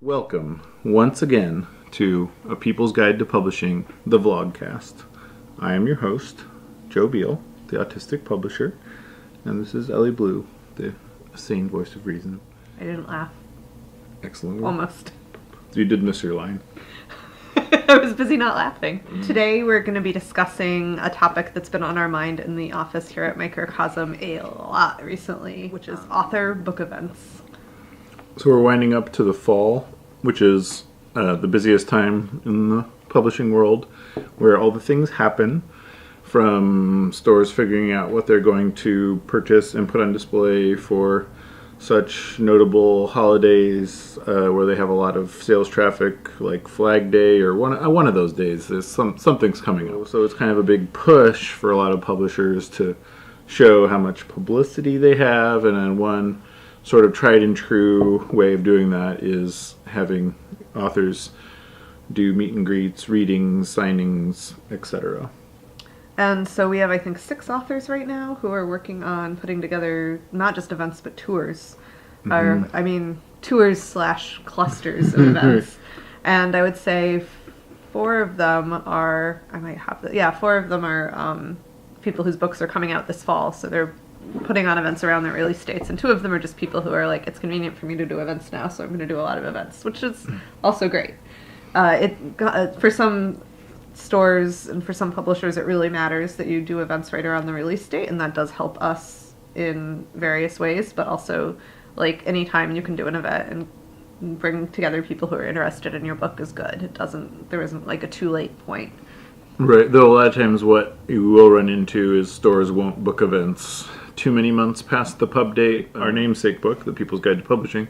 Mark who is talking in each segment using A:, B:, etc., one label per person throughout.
A: Welcome once again to A People's Guide to Publishing, the vlogcast. I am your host, Joe Beal, the autistic publisher, and this is Ellie Blue, the sane voice of reason.
B: I didn't laugh.
A: Excellent.
B: Almost.
A: You did miss your line.
B: I was busy not laughing. Today we're going to be discussing a topic that's been on our mind in the office here at Microcosm a lot recently, which is author book events.
A: So we're winding up to the fall, which is the busiest time in the publishing world, where all the things happen, from stores figuring out what they're going to purchase and put on display for such notable holidays where they have a lot of sales traffic, like Flag Day or one of those days. There's something's coming up, so it's kind of a big push for a lot of publishers to show how much publicity they have, and then one sort of tried and true way of doing that is having authors do meet and greets, readings, signings, etc.
B: And so we have, I think, 6 authors right now who are working on putting together not just events, but tours. Tours / clusters of events. And I would say 4 of them are, people whose books are coming out this fall. So they're putting on events around their release dates. And 2 of them are just people who are like, it's convenient for me to do events now, so I'm going to do a lot of events, which is also great. For some stores and for some publishers, it really matters that you do events right around the release date, and that does help us in various ways, but also, like, anytime you can do an event and bring together people who are interested in your book is good. There isn't like a too late point.
A: Right, though a lot of times what you will run into is stores won't book events too many months past the pub date. Our namesake book, The People's Guide to Publishing,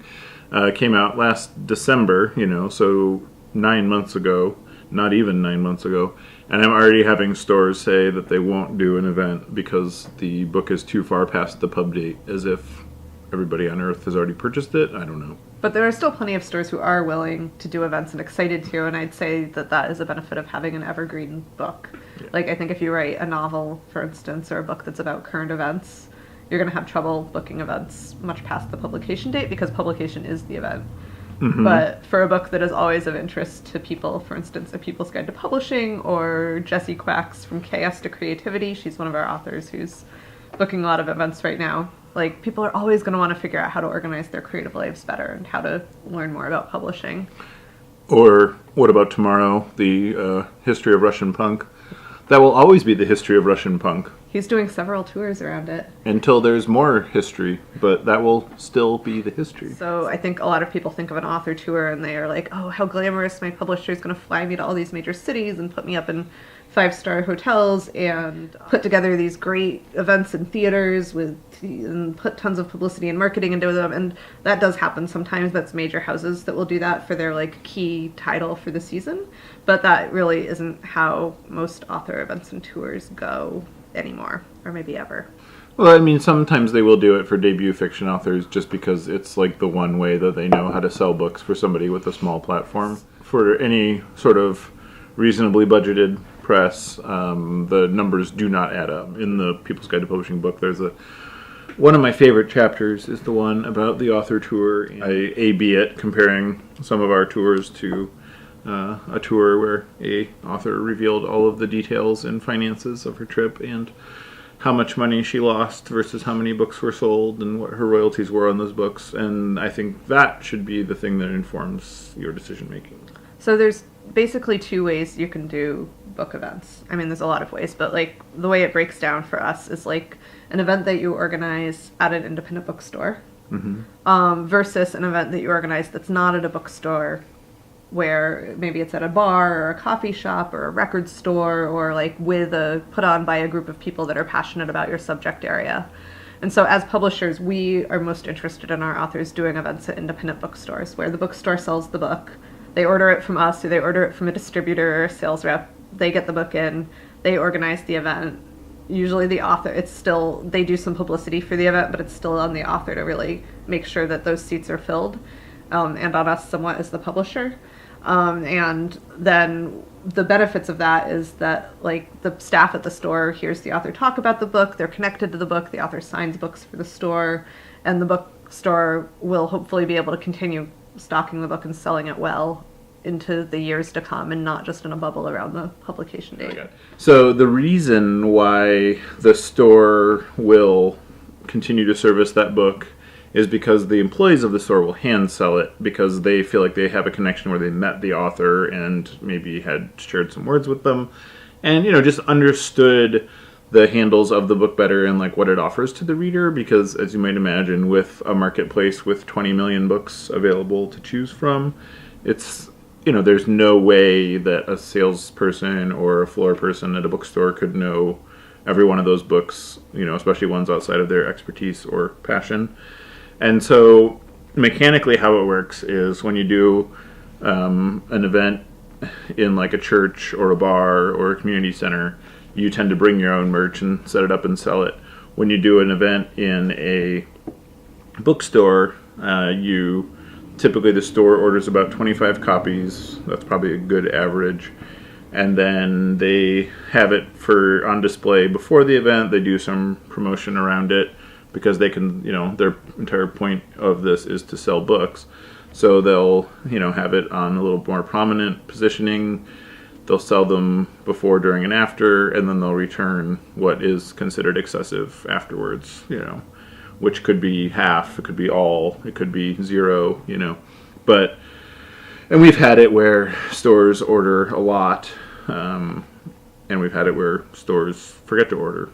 A: came out last December, so 9 months ago, not even 9 months ago, and I'm already having stores say that they won't do an event because the book is too far past the pub date, as if everybody on earth has already purchased it. I don't know.
B: But there are still plenty of stores who are willing to do events and excited to, and I'd say that is a benefit of having an evergreen book. Yeah. Like, I think if you write a novel, for instance, or a book that's about current events, you're going to have trouble booking events much past the publication date because publication is the event. Mm-hmm. But for a book that is always of interest to people, for instance, A People's Guide to Publishing or Jessie Quack's From Chaos to Creativity, she's one of our authors who's booking a lot of events right now. Like, people are always going to want to figure out how to organize their creative lives better and how to learn more about publishing.
A: Or what about tomorrow, the history of Russian punk? That will always be the history of Russian punk.
B: He's doing several tours around it.
A: Until there's more history, but that will still be the history.
B: So I think a lot of people think of an author tour and they are like, oh, how glamorous, my publisher is going to fly me to all these major cities and put me up in 5-star hotels and put together these great events in theaters and put tons of publicity and marketing into them. And that does happen sometimes. That's major houses that will do that for their key title for the season. But that really isn't how most author events and tours go anymore, or maybe ever.
A: Well, sometimes they will do it for debut fiction authors just because it's the one way that they know how to sell books for somebody with a small platform. For any sort of reasonably budgeted press, the numbers do not add up. In the People's Guide to Publishing book, there's one of my favorite chapters is the one about the author tour. I A/B it, comparing some of our tours to a tour where a author revealed all of the details and finances of her trip and how much money she lost versus how many books were sold and what her royalties were on those books. And I think that should be the thing that informs your decision making.
B: So there's basically 2 ways you can do book events. There's a lot of ways, but the way it breaks down for us is an event that you organize at an independent bookstore, mm-hmm. Versus an event that you organize that's not at a bookstore, where maybe it's at a bar or a coffee shop or a record store or put on by a group of people that are passionate about your subject area. And so as publishers, we are most interested in our authors doing events at independent bookstores where the bookstore sells the book. They order it from us, or they order it from a distributor or a sales rep. They get the book in, they organize the event. Usually the author, they do some publicity for the event, but it's still on the author to really make sure that those seats are filled, and on us somewhat as the publisher. And then the benefits of that is that the staff at the store hears the author talk about the book, they're connected to the book, the author signs books for the store, and the bookstore will hopefully be able to continue stocking the book and selling it well into the years to come and not just in a bubble around the publication date.
A: Okay. So the reason why the store will continue to service that book is because the employees of the store will hand sell it because they feel like they have a connection where they met the author and maybe had shared some words with them and, just understood the handles of the book better and like what it offers to the reader, because as you might imagine, with a marketplace with 20 million books available to choose from, it's there's no way that a salesperson or a floor person at a bookstore could know every one of those books, especially ones outside of their expertise or passion. And so mechanically how it works is when you do an event in like a church or a bar or a community center, you tend to bring your own merch and set it up and sell it. When you do an event in a bookstore, typically the store orders about 25 copies. That's probably a good average. And then they have it on display before the event. They do some promotion around it because they can, their entire point of this is to sell books. So they'll, have it on a little more prominent positioning. They'll sell them before, during, and after, and then they'll return what is considered excessive afterwards, which could be half, it could be all, it could be zero, and we've had it where stores order a lot, and we've had it where stores forget to order,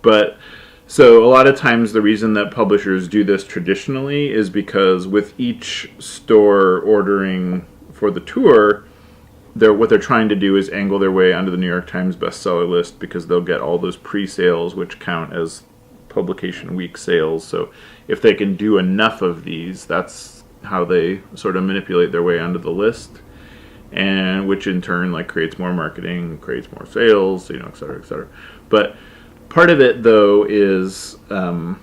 A: but so a lot of times the reason that publishers do this traditionally is because with each store ordering for the tour, what they're trying to do is angle their way onto the New York Times bestseller list because they'll get all those pre-sales which count as publication week sales. So if they can do enough of these, that's how they sort of manipulate their way onto the list, and which in turn creates more marketing, creates more sales, et cetera, et cetera. But part of it though is on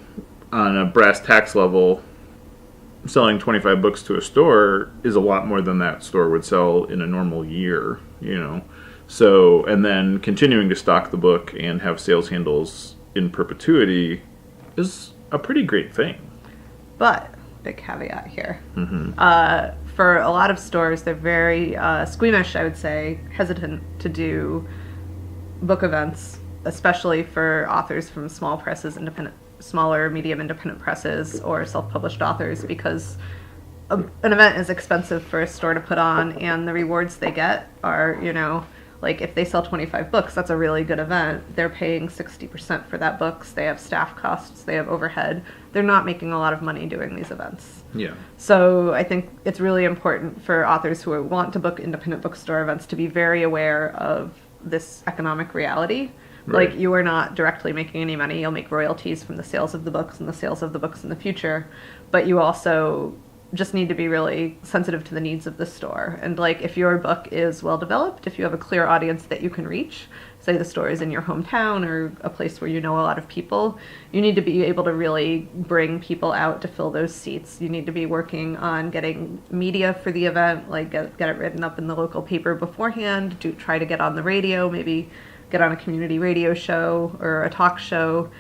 A: a brass tacks level, selling 25 books to a store is a lot more than that store would sell in a normal year, So, and then continuing to stock the book and have sales handles in perpetuity is a pretty great thing.
B: But, big caveat here.
A: Mm-hmm.
B: For a lot of stores, they're very squeamish, I would say, hesitant to do book events, especially for authors from small presses, smaller, medium independent presses or self-published authors, because an event is expensive for a store to put on, and the rewards they get are, if they sell 25 books, that's a really good event. They're paying 60% for that books. They have staff costs. They have overhead. They're not making a lot of money doing these events.
A: Yeah.
B: So I think it's really important for authors who want to book independent bookstore events to be very aware of this economic reality.
A: Right.
B: You are not directly making any money. You'll make royalties from the sales of the books and the sales of the books in the future. But you also just need to be really sensitive to the needs of the store. And if your book is well developed, if you have a clear audience that you can reach, say the store is in your hometown or a place where you know a lot of people, you need to be able to really bring people out to fill those seats. You need to be working on getting media for the event, get it written up in the local paper beforehand, try to get on the radio, maybe get on a community radio show or a talk show,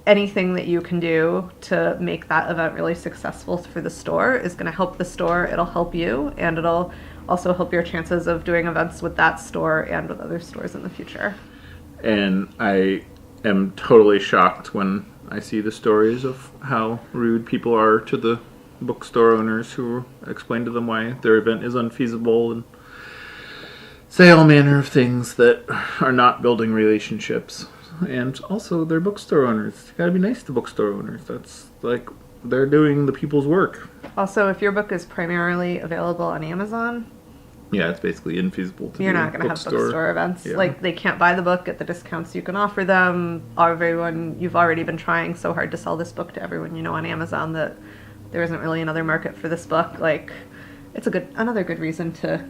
B: anything that you can do to make that event really successful for the store is going to help the store, it'll help you, and it'll also help your chances of doing events with that store and with other stores in the future.
A: And I am totally shocked when I see the stories of how rude people are to the bookstore owners who explain to them why their event is unfeasible and say all manner of things that are not building relationships. And also, they're bookstore owners. You gotta be nice to bookstore owners. That's they're doing the people's work.
B: Also, if your book is primarily available on Amazon,
A: yeah, it's basically infeasible to
B: you're not going to have bookstore events.
A: Yeah.
B: They can't buy the book at the discounts you can offer them. You've already been trying so hard to sell this book to everyone you know on Amazon that there isn't really another market for this book. It's another good reason to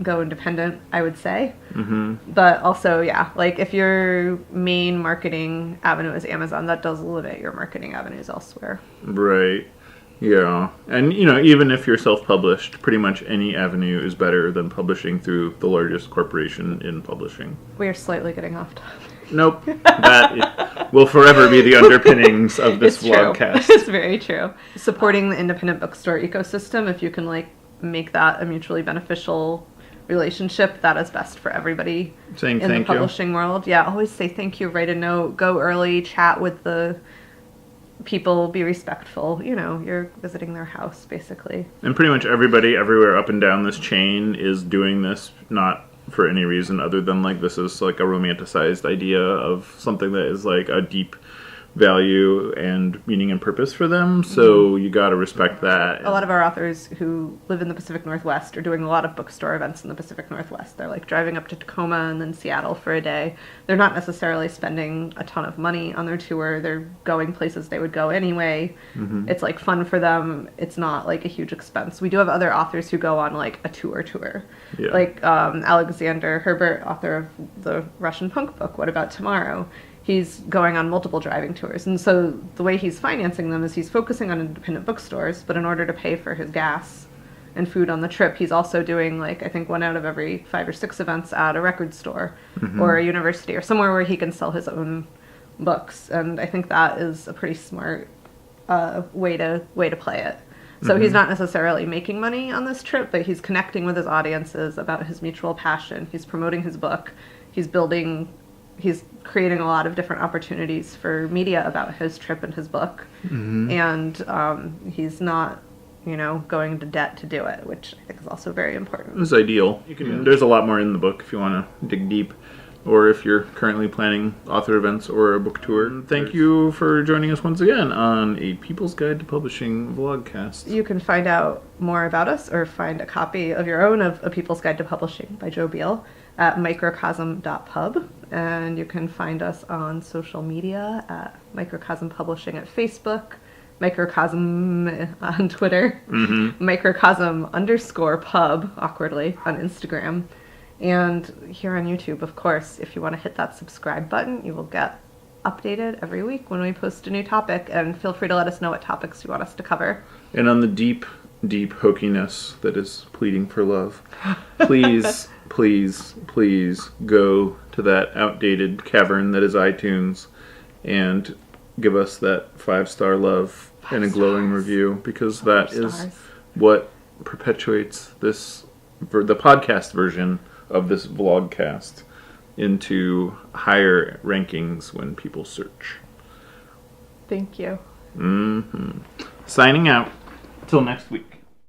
B: go independent, I would say.
A: Mm-hmm.
B: But also, yeah, if your main marketing avenue is Amazon, that does limit your marketing avenues elsewhere.
A: Right. Yeah. And, even if you're self-published, pretty much any avenue is better than publishing through the largest corporation in publishing.
B: We are slightly getting off topic.
A: Nope. That will forever be the underpinnings of this vlogcast.
B: True. It's very true. Supporting the independent bookstore ecosystem, if you can like make that a mutually beneficial relationship, that is best for everybody
A: Saying
B: in the
A: thank you.
B: publishing world. Yeah, always say thank you, write a note, go early, chat with the people, be respectful. You know, you're visiting their house, basically.
A: And pretty much everybody everywhere up and down this chain is doing this not for any reason other than like this is like a romanticized idea of something that is like a deep value and meaning and purpose for them. So you got to respect that.
B: A lot of our authors who live in the Pacific Northwest are doing a lot of bookstore events in the Pacific Northwest. They're like driving up to Tacoma and then Seattle for a day. They're not necessarily spending a ton of money on their tour. They're going places they would go anyway. It's like fun for them. It's not like a huge expense. We do have other authors who go on like a tour.
A: Yeah.
B: Like Alexander Herbert, author of the Russian punk book, What About Tomorrow? He's going on multiple driving tours. And so the way he's financing them is he's focusing on independent bookstores, but in order to pay for his gas and food on the trip, he's also doing like, I think 1 out of every 5 or 6 events at a record store or a university or somewhere where he can sell his own books. And I think that is a pretty smart way to play it. So he's not necessarily making money on this trip, but he's connecting with his audiences about his mutual passion. He's promoting his book. He's creating a lot of different opportunities for media about his trip and his book. And he's not, going to debt to do it, which I think is also very important.
A: It was ideal. There's a lot more in the book if you want to dig deep, or if you're currently planning author events or a book tour. Thank you for joining us once again on A People's Guide to Publishing vlogcast.
B: You can find out more about us or find a copy of your own of A People's Guide to Publishing by Joe Beal at microcosm.pub. And you can find us on social media at Microcosm Publishing at Facebook, Microcosm on Twitter, Microcosm_pub, awkwardly, on Instagram. And here on YouTube, of course, if you want to hit that subscribe button, you will get updated every week when we post a new topic. And feel free to let us know what topics you want us to cover.
A: And on the deep, deep hokiness that is pleading for love, please, please go to that outdated cavern that is iTunes and give us that 5-star love and a glowing review, because that is what perpetuates the podcast version of this vlogcast into higher rankings when people search.
B: Thank you.
A: Signing out. Till next week.